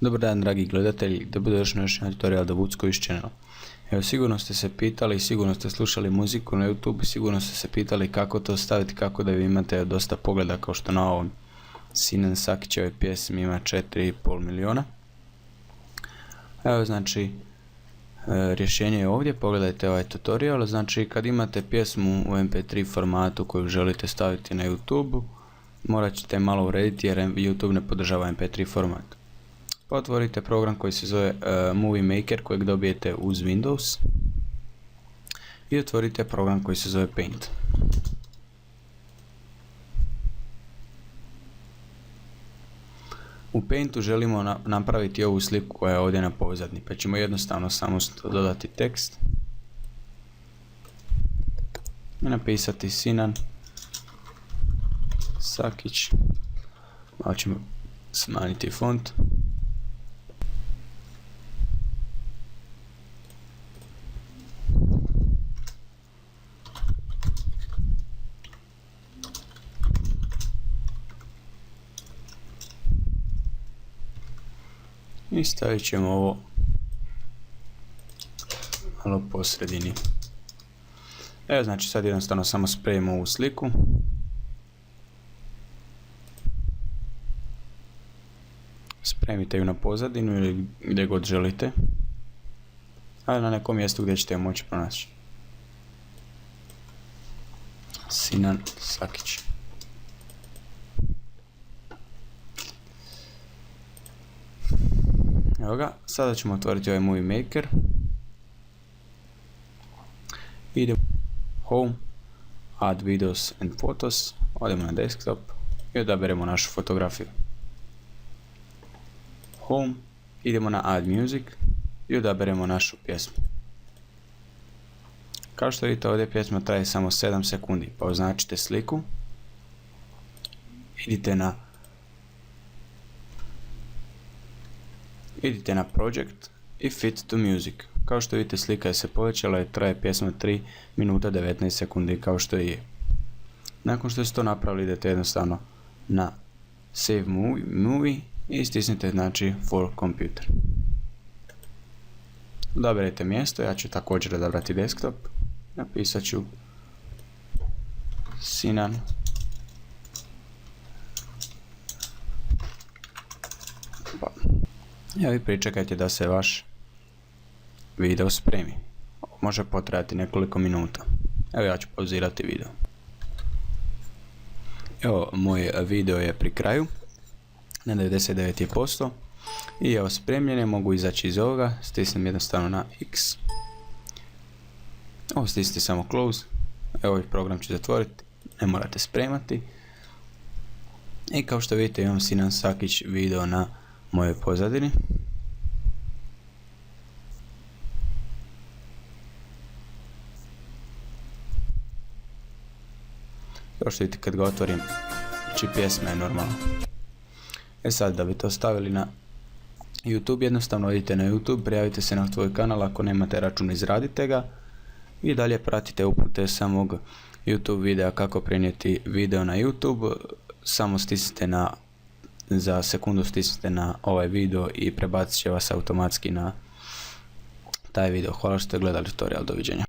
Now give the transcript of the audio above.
Dobar dan dragi gledatelji, dobrodošli na još jedan tutorial The Woods Coast Channel. Evo, sigurno ste se pitali, sigurno ste slušali muziku na YouTube, sigurno ste se pitali kako to staviti, kako da vi imate dosta pogleda kao što na ovom Sinan Sakićevoj pjesmi ima 4,5 miliona. Evo, znači, rješenje je ovdje, pogledajte ovaj tutorial. Znači, kad imate pjesmu u MP3 formatu koju želite staviti na YouTube, morat ćete malo urediti jer YouTube ne podržava MP3 format. Otvorite program koji se zove Movie Maker kojeg dobijete uz Windows i otvorite program koji se zove Paint. U Paintu želimo napraviti ovu sliku koja je ovdje na pozadini, pa ćemo jednostavno samo dodati tekst i napisati Sinan Sakić. Malo ćemo smanjiti font. I stavit ćemo ovo malo po sredini. Evo, znači sad jednostavno samo sprejimo ovu sliku. Spremite ju na pozadinu ili gdje god želite, ali na nekom mjestu gdje ćete ju moći pronaći. Sinan Sakić. Evo ga, sada ćemo otvoriti ovaj Movie Maker. Idemo Home, Add Videos and Photos, odemo na desktop i odaberemo našu fotografiju. Home, idemo na Add Music i odaberemo našu pjesmu. Kao što vidite, ovdje pjesma traje samo 7 sekundi, pa označite sliku, idite na Project i Fit to Music. Kao što vidite, slika je se povećala i traje pjesma 3 minuta 19 sekundi kao što je. Nakon što ste to napravili, idete jednostavno na Save Movie i stisnite znači For Computer. Odaberete mjesto, ja ću također odabrati desktop. Napisat ću Sinan Evo, i pričekajte da se vaš video spremi. Može potrajati nekoliko minuta. Evo, ja ću pauzirati video. Evo, moj video je pri kraju na 99%. I evo, spremljen je, mogu izaći iz ovoga, stisnem jednostavno na X. Ovo stisnite samo Close. Evo, ovaj program ću zatvoriti, ne morate spremati. I kao što vidite, imam Sinan Sakić video na mojoj pozadini. Kao što vidite, kad ga otvorim, znači pjesma je normalna. Sad, da bi to stavili na YouTube, jednostavno idite na YouTube, prijavite se na tvoj kanal, ako nemate račun izradite ga i dalje pratite upute samog YouTube videa kako prenijeti video na YouTube. Samo stisnite za sekundu stisnite na ovaj video i prebacit će vas automatski na taj video. Hvala što ste gledali tutorial, doviđenja.